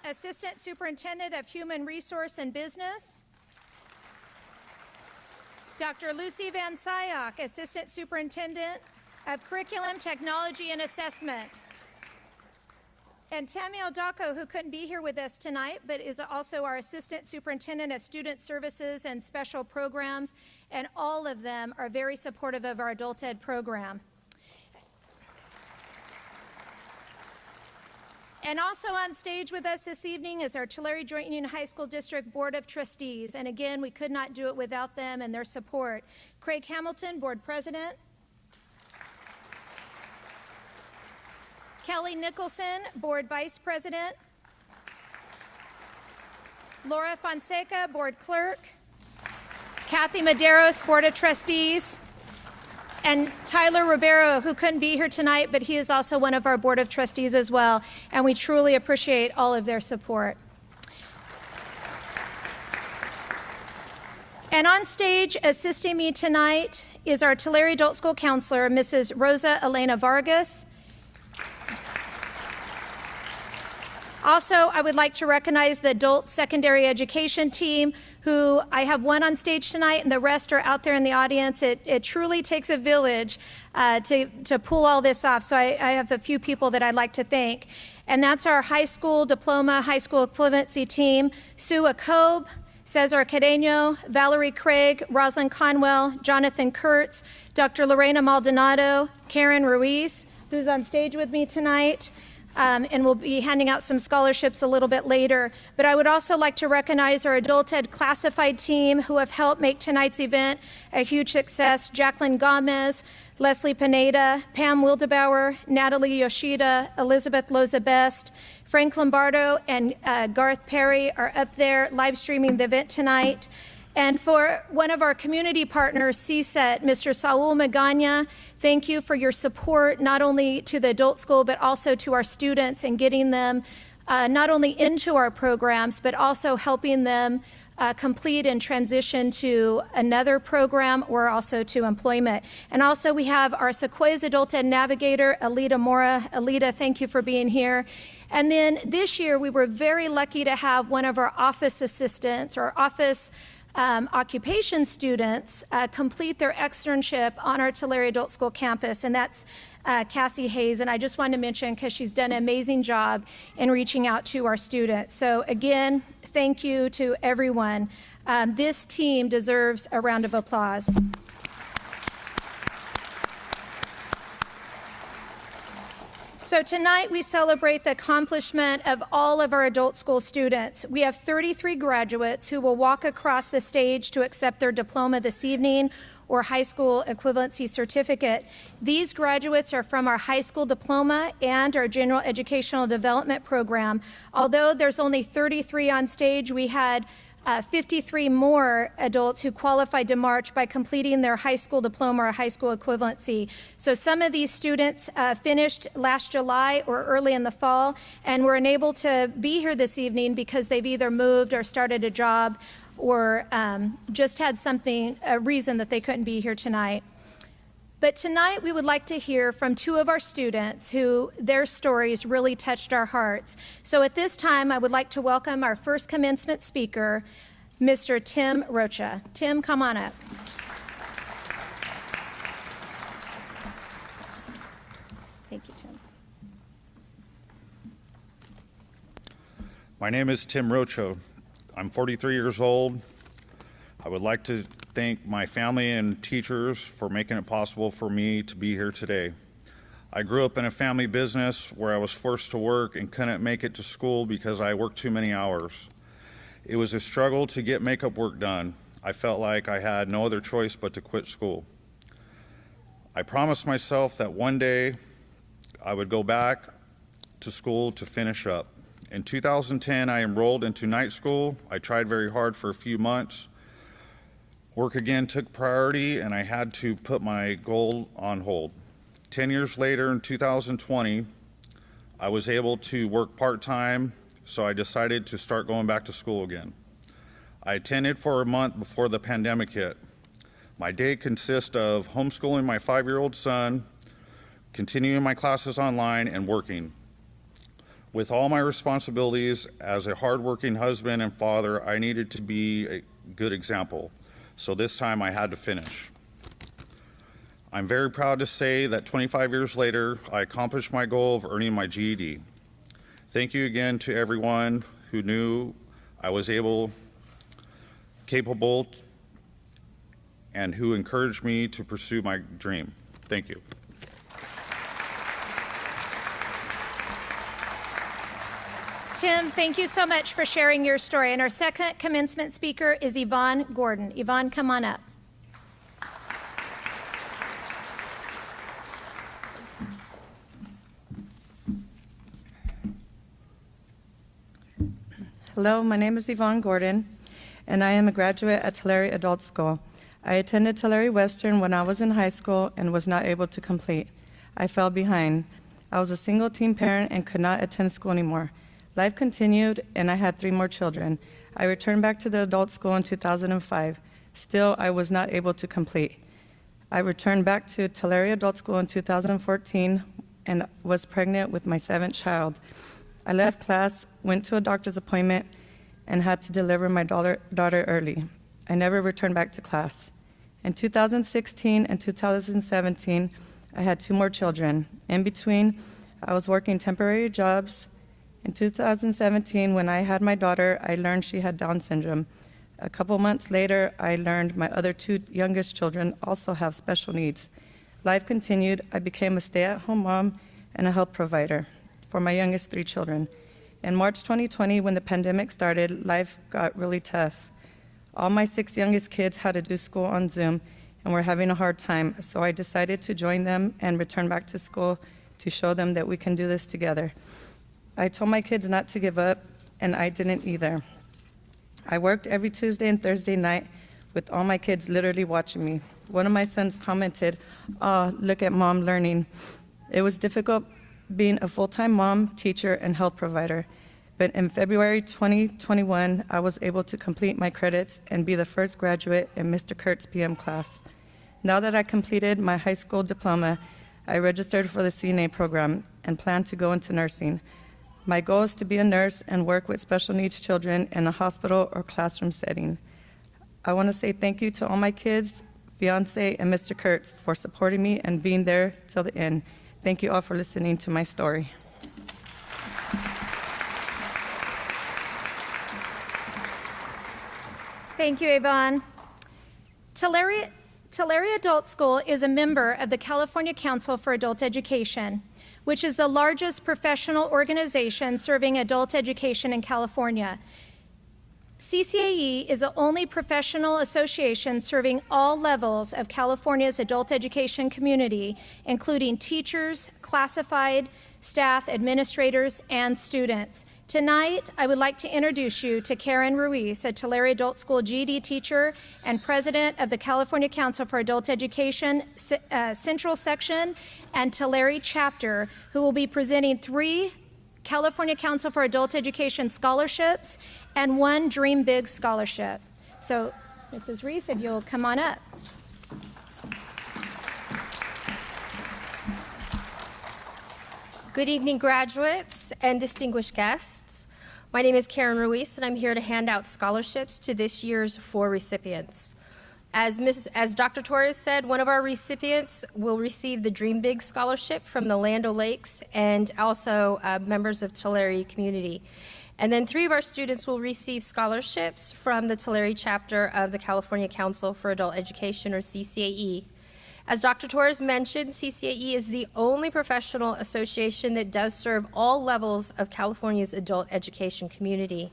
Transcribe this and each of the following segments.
Assistant Superintendent of Human Resource and Business. Dr. Lucy Van Syock, Assistant Superintendent of Curriculum, Technology, and Assessment. And Tammy Aldacco, who couldn't be here with us tonight, but is also our Assistant Superintendent of Student Services and Special Programs, and all of them are very supportive of our adult ed program. And also on stage with us this evening is our Tulare Joint Union High School District Board of Trustees. And again, we could not do it without them and their support. Craig Hamilton, Board President. Kelly Nicholson, Board Vice President. Laura Fonseca, Board Clerk. Kathy Medeiros, Board of Trustees. And Tyler Ribeiro, who couldn't be here tonight, but he is also one of our Board of Trustees as well, and we truly appreciate all of their support. And on stage assisting me tonight is our Tulare Adult School Counselor, Mrs. Rosa Elena Vargas. Also, I would like to recognize the Adult Secondary Education team, who I have one on stage tonight and the rest are out there in the audience. It truly takes a village to pull all this off. So I have a few people that I'd like to thank. And that's our high school diploma, high school equivalency team, Sue Acobe, Cesar Carreño, Valerie Craig, Rosalind Conwell, Jonathan Kurtz, Dr. Lorena Maldonado, Karen Ruiz, who's on stage with me tonight. And we'll be handing out some scholarships a little bit later. But I would also like to recognize our adult ed classified team who have helped make tonight's event a huge success. Jacqueline Gomez, Leslie Pineda, Pam Wildebauer, Natalie Yoshida, Elizabeth Loza Best, Frank Lombardo, and Garth Perry are up there live streaming the event tonight. And for one of our community partners, CSET, Mr. Saul Magana, thank you for your support, not only to the adult school, but also to our students and getting them not only into our programs, but also helping them complete and transition to another program or also to employment. And also we have our Sequoia's Adult Ed Navigator, Alita Mora. Alita, thank you for being here. And then this year, we were very lucky to have one of our office assistants or office occupation students complete their externship on our Tulare Adult School campus, and that's Cassie Hayes. And I just wanted to mention, because she's done an amazing job in reaching out to our students. So again, thank you to everyone. This team deserves a round of applause. So tonight we celebrate the accomplishment of all of our adult school students. We have 33 graduates who will walk across the stage to accept their diploma this evening or high school equivalency certificate. These graduates are from our high school diploma and our general educational development program. Although there's only 33 on stage, we had 53 more adults who qualified to march by completing their high school diploma or high school equivalency. So some of these students finished last July or early in the fall and were unable to be here this evening because they've either moved or started a job or just had a reason that they couldn't be here tonight. But tonight we would like to hear from two of our students who their stories really touched our hearts. So at this time, I would like to welcome our first commencement speaker, Mr. Tim Rocha. Tim, come on up. Thank you, Tim. My name is Tim Rocha. I'm 43 years old. I would like to thank my family and teachers for making it possible for me to be here today. I grew up in a family business where I was forced to work and couldn't make it to school because I worked too many hours. It was a struggle to get makeup work done. I felt like I had no other choice but to quit school. I promised myself that one day I would go back to school to finish up. In 2010, I enrolled into night school. I tried very hard for a few months. Work again took priority, and I had to put my goal on hold. 10 years later, in 2020, I was able to work part-time, so I decided to start going back to school again. I attended for a month before the pandemic hit. My day consists of homeschooling my 5-year-old son, continuing my classes online, and working. With all my responsibilities as a hardworking husband and father, I needed to be a good example. So this time I had to finish. I'm very proud to say that 25 years later, I accomplished my goal of earning my GED. Thank you again to everyone who knew I was capable, and who encouraged me to pursue my dream. Thank you. Tim, thank you so much for sharing your story. And our second commencement speaker is Yvonne Gordon. Yvonne, come on up. Hello, my name is Yvonne Gordon, and I am a graduate at Tulare Adult School. I attended Tulare Western when I was in high school and was not able to complete. I fell behind. I was a single-teen parent and could not attend school anymore. Life continued, and I had 3 more children. I returned back to the adult school in 2005. Still, I was not able to complete. I returned back to Tulare Adult School in 2014 and was pregnant with my 7th child. I left class, went to a doctor's appointment, and had to deliver my daughter early. I never returned back to class. In 2016 and 2017, I had 2 more children. In between, I was working temporary jobs. In 2017, when I had my daughter, I learned she had Down syndrome. A couple months later, I learned my other 2 youngest children also have special needs. Life continued. I became a stay-at-home mom and a health provider for my youngest 3 children. In March 2020, when the pandemic started, life got really tough. All my 6 youngest kids had to do school on Zoom and were having a hard time, so I decided to join them and return back to school to show them that we can do this together. I told my kids not to give up, and I didn't either. I worked every Tuesday and Thursday night with all my kids literally watching me. One of my sons commented, "Oh, look at mom learning." It was difficult being a full-time mom, teacher, and health provider. But in February 2021, I was able to complete my credits and be the first graduate in Mr. Kurt's PM class. Now that I completed my high school diploma, I registered for the CNA program and plan to go into nursing. My goal is to be a nurse and work with special needs children in a hospital or classroom setting. I want to say thank you to all my kids, fiance, and Mr. Kurtz for supporting me and being there till the end. Thank you all for listening to my story. Thank you, Yvonne. Tulare Adult School is a member of the California Council for Adult Education, which is the largest professional organization serving adult education in California. CCAE is the only professional association serving all levels of California's adult education community, including teachers, classified staff, administrators, and students. Tonight, I would like to introduce you to Karen Ruiz, a Tulare Adult School GED teacher and president of the California Council for Adult Education Central Section and Tulare Chapter, who will be presenting 3 California Council for Adult Education scholarships and 1 Dream Big scholarship. So, Mrs. Ruiz, if you'll come on up. Good evening, graduates and distinguished guests. My name is Karen Ruiz, and I'm here to hand out scholarships to this year's 4 recipients. As Dr. Torres said, one of our recipients will receive the Dream Big Scholarship from the Land O'Lakes and also members of Tulare community. And then 3 of our students will receive scholarships from the Tulare chapter of the California Council for Adult Education, or CCAE. As Dr. Torres mentioned, CCAE is the only professional association that does serve all levels of California's adult education community.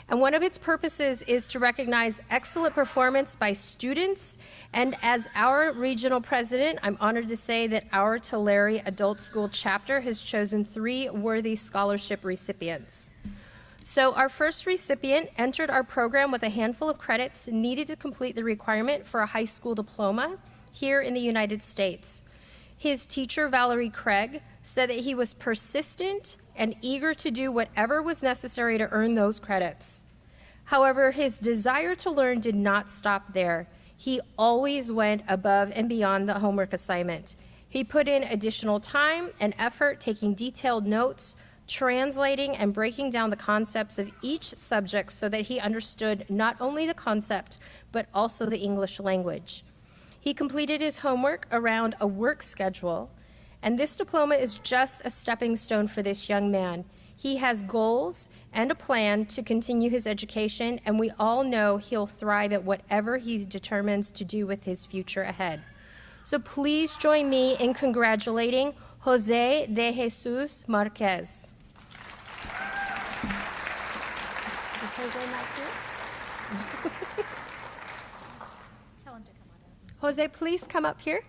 And one of its purposes is to recognize excellent performance by students. And as our regional president, I'm honored to say that our Tulare Adult School chapter has chosen 3 worthy scholarship recipients. So our first recipient entered our program with a handful of credits needed to complete the requirement for a high school diploma here in the United States. His teacher, Valerie Craig, said that he was persistent and eager to do whatever was necessary to earn those credits. However, his desire to learn did not stop there. He always went above and beyond the homework assignment. He put in additional time and effort taking detailed notes, translating and breaking down the concepts of each subject so that he understood not only the concept, but also the English language. He completed his homework around a work schedule, and this diploma is just a stepping stone for this young man. He has goals and a plan to continue his education, and we all know he'll thrive at whatever he determines to do with his future ahead. So please join me in congratulating Jose de Jesus Marquez. Is Jose not here? Tell him to come on up. Jose, please come up here.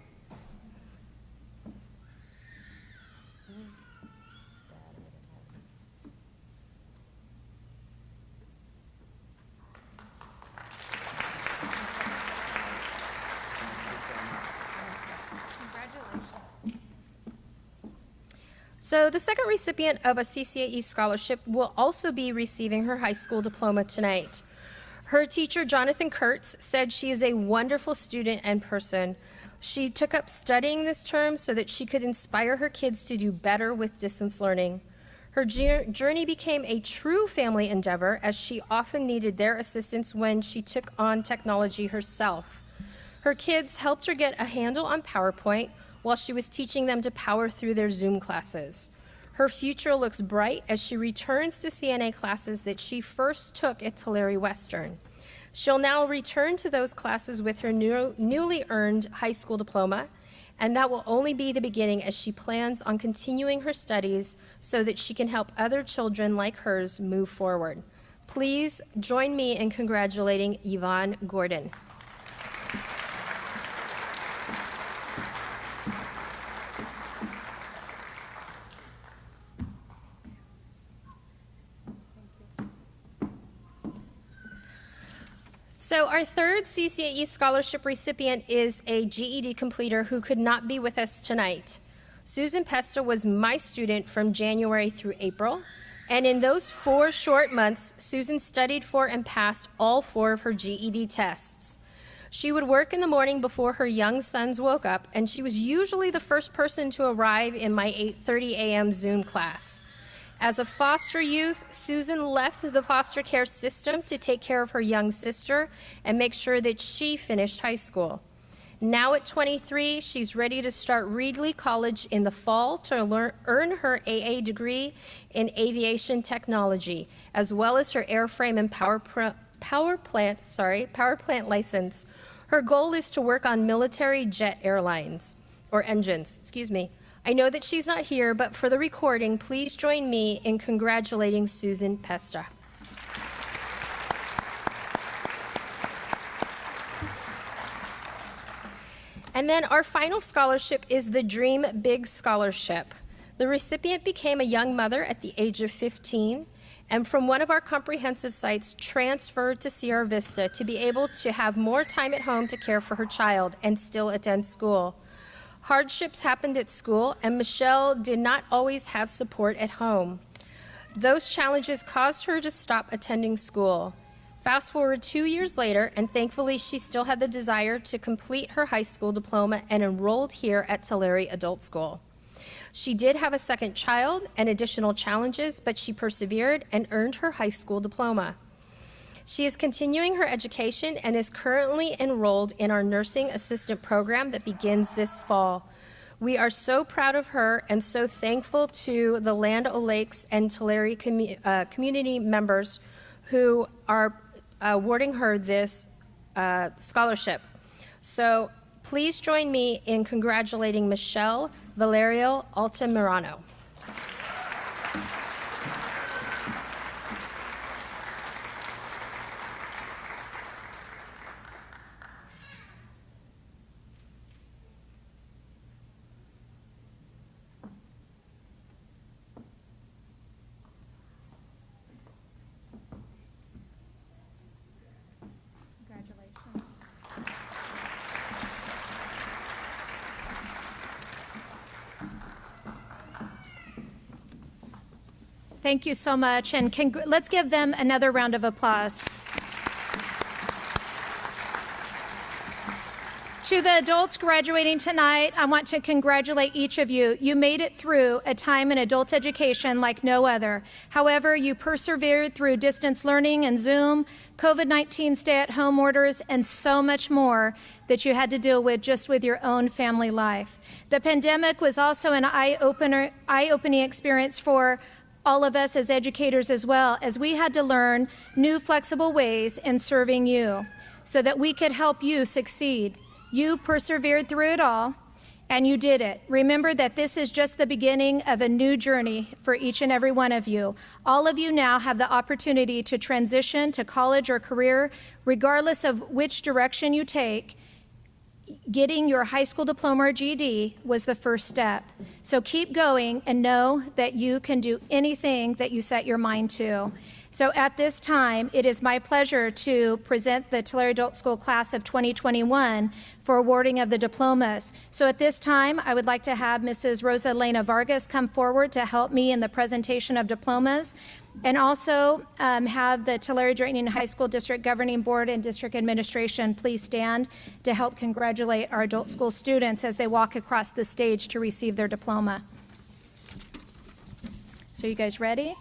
So the second recipient of a CCAE scholarship will also be receiving her high school diploma tonight. Her teacher, Jonathan Kurtz, said she is a wonderful student and person. She took up studying this term so that she could inspire her kids to do better with distance learning. Her journey became a true family endeavor as she often needed their assistance when she took on technology herself. Her kids helped her get a handle on PowerPoint while she was teaching them to power through their Zoom classes. Her future looks bright as she returns to CNA classes that she first took at Tulare Western. She'll now return to those classes with her newly earned high school diploma, and that will only be the beginning as she plans on continuing her studies so that she can help other children like hers move forward. Please join me in congratulating Yvonne Gordon. So our third CCAE scholarship recipient is a GED completer who could not be with us tonight. Susan Pesta was my student from January through April, and in those 4 short months, Susan studied for and passed all 4 of her GED tests. She would work in the morning before her young sons woke up, and she was usually the first person to arrive in my 8:30 a.m. Zoom class. As a foster youth, Susan left the foster care system to take care of her young sister and make sure that she finished high school. Now at 23, she's ready to start Reedley College in the fall to earn her AA degree in aviation technology, as well as her airframe and power plant license. Her goal is to work on military jet engines. I know that she's not here, but for the recording, please join me in congratulating Susan Pesta. And then our final scholarship is the Dream Big Scholarship. The recipient became a young mother at the age of 15, and from one of our comprehensive sites transferred to Sierra Vista to be able to have more time at home to care for her child and still attend school. Hardships happened at school, and Michelle did not always have support at home. Those challenges caused her to stop attending school. Fast forward 2 years later, and thankfully she still had the desire to complete her high school diploma and enrolled here at Tulare Adult School. She did have a second child and additional challenges, but she persevered and earned her high school diploma. She is continuing her education and is currently enrolled in our nursing assistant program that begins this fall. We are so proud of her and so thankful to the Land O'Lakes and Tulare community members who are awarding her this scholarship. So please join me in congratulating Michelle Valerio Altamirano. Thank you so much, and let's give them another round of applause. To the adults graduating tonight, I want to congratulate each of you. You made it through a time in adult education like no other. However, you persevered through distance learning and Zoom, COVID-19 stay-at-home orders, and so much more that you had to deal with just with your own family life. The pandemic was also an eye-opening experience for all of us as educators as well, as we had to learn new flexible ways in serving you so that we could help you succeed. You persevered through it all, and you did it. Remember that this is just the beginning of a new journey for each and every one of you. All of you now have the opportunity to transition to college or career, regardless of which direction you take. Getting your high school diploma or GED was the first step. So keep going and know that you can do anything that you set your mind to. So at this time, it is my pleasure to present the Tulare Adult School Class of 2021 for awarding of the diplomas. So at this time, I would like to have Mrs. Rosa Elena Vargas come forward to help me in the presentation of diplomas, and also have the Tulare Drayton High School District Governing Board and District Administration please stand to help congratulate our adult school students as they walk across the stage to receive their diploma. So you guys ready?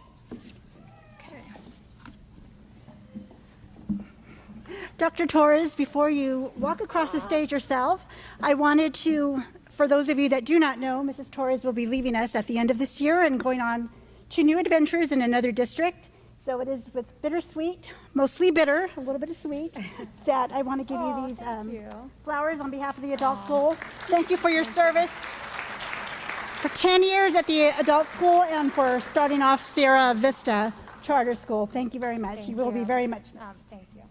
Dr. Torres, before you walk across the stage yourself, I wanted to, for those of you that do not know, Mrs. Torres will be leaving us at the end of this year and going on to new adventures in another district. So it is with bittersweet, mostly bitter, a little bit of sweet, that I want to give you these flowers on behalf of the adult school. Thank you for your service for 10 years at the adult school and for starting off Sierra Vista Charter School. Thank you very much. You will be very much missed. Thank you.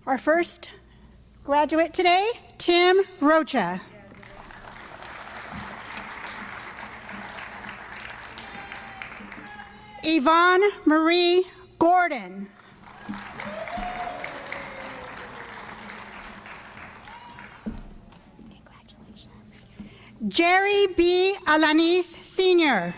Our first graduate today, Tim Rocha. Yvonne Marie Gordon. Congratulations. Jerry B. Alanis Sr.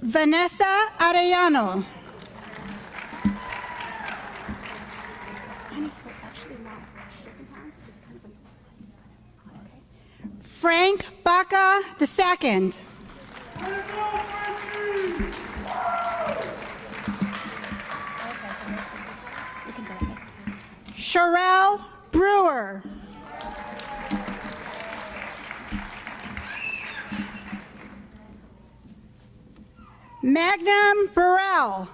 Vanessa Arellano. Frank Baca II. Sherelle Brewer. Magnum Burrell.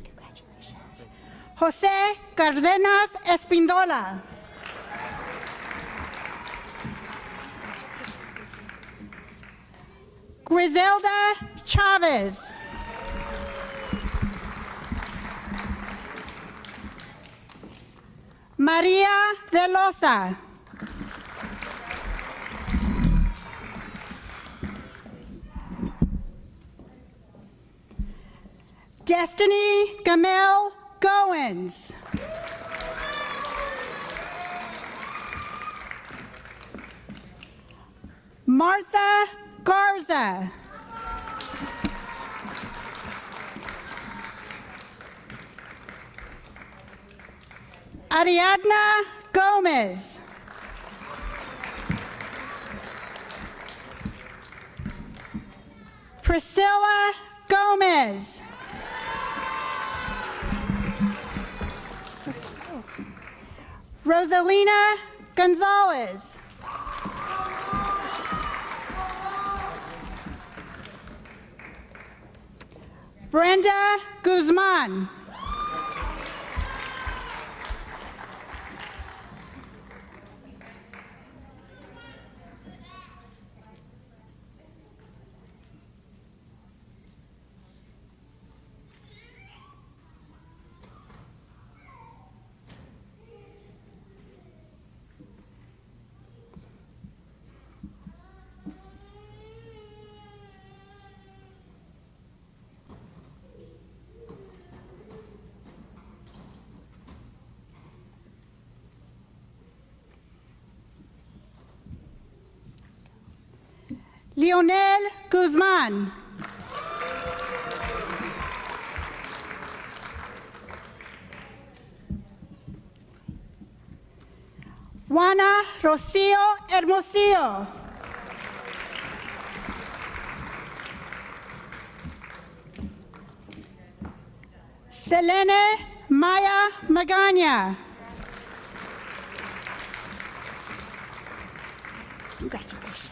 Congratulations. Jose Cardenas Espindola. Griselda Chavez. Maria de Loza. Destiny Gamel Goins. Martha Garza. Ariadna Gomez. Priscilla Gomez. Rosalina Gonzalez. Brenda Guzman. Lionel Guzman. Juana Rocio Hermosillo. Selene Maya Magana. Congratulations.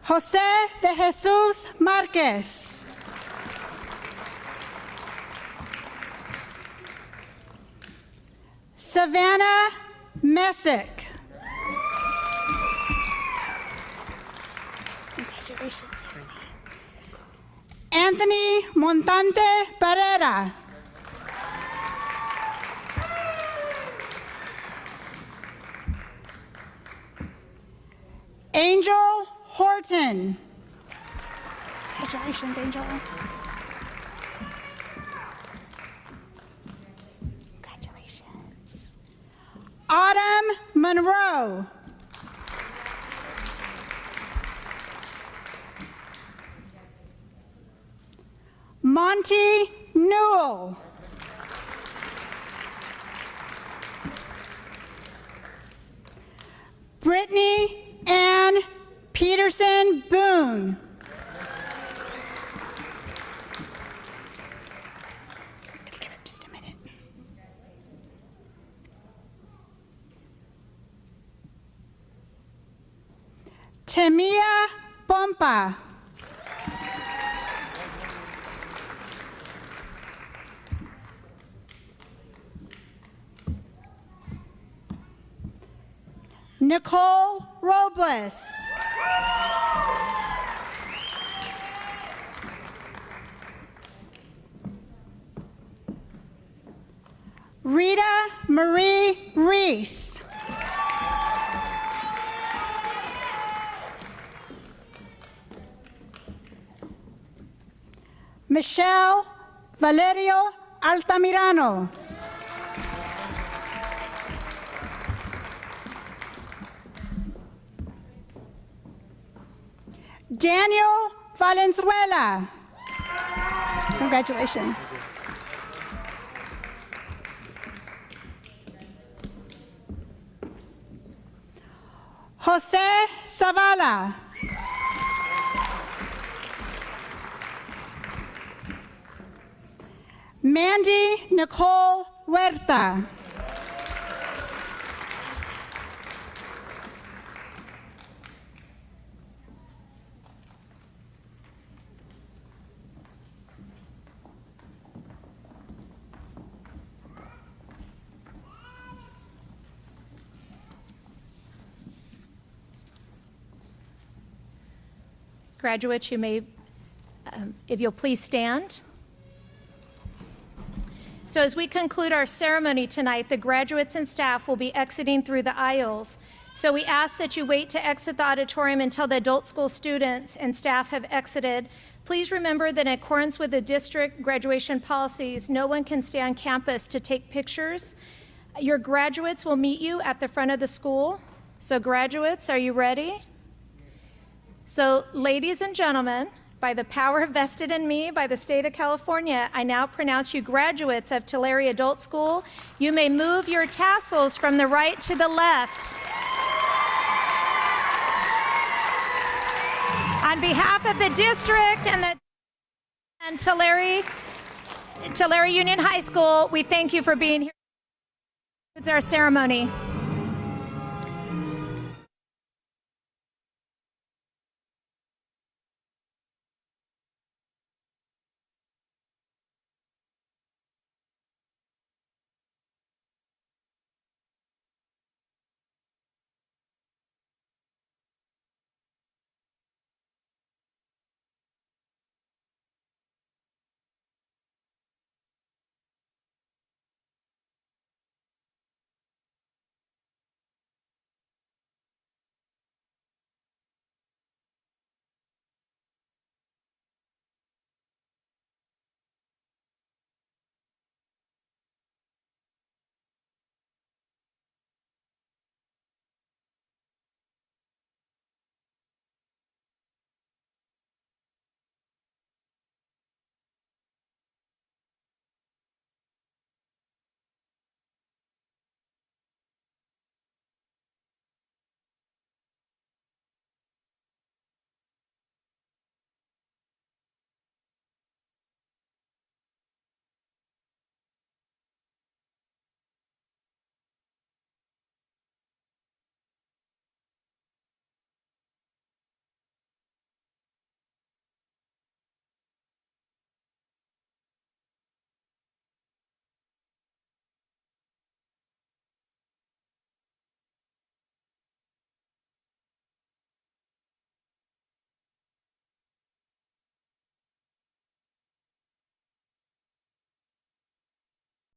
Jose de Jesus Marquez. Savannah Messick. Congratulations, everybody. Anthony Montante Pereira. Angel Horton. Congratulations, Angel. Congratulations. Autumn Monroe. Monty Newell. Brittany Ann Peterson Boone. I'm gonna give it just a minute. Temia Pompa. Nicole Robles. Rita Marie Reese. Michelle Valerio Altamirano. Daniel Valenzuela. Congratulations. Jose Zavala. Mandy Nicole Huerta. Graduates, you may, if you'll please stand. So as we conclude our ceremony tonight, the graduates and staff will be exiting through the aisles. So we ask that you wait to exit the auditorium until the adult school students and staff have exited. Please remember that in accordance with the district graduation policies, no one can stay on campus to take pictures. Your graduates will meet you at the front of the school. So graduates, are you ready? So, ladies and gentlemen, by the power vested in me by the state of California, I now pronounce you graduates of Tulare Adult School. You may move your tassels from the right to the left. On behalf of the district and Tulare Union High School, we thank you for being here. This concludes our ceremony.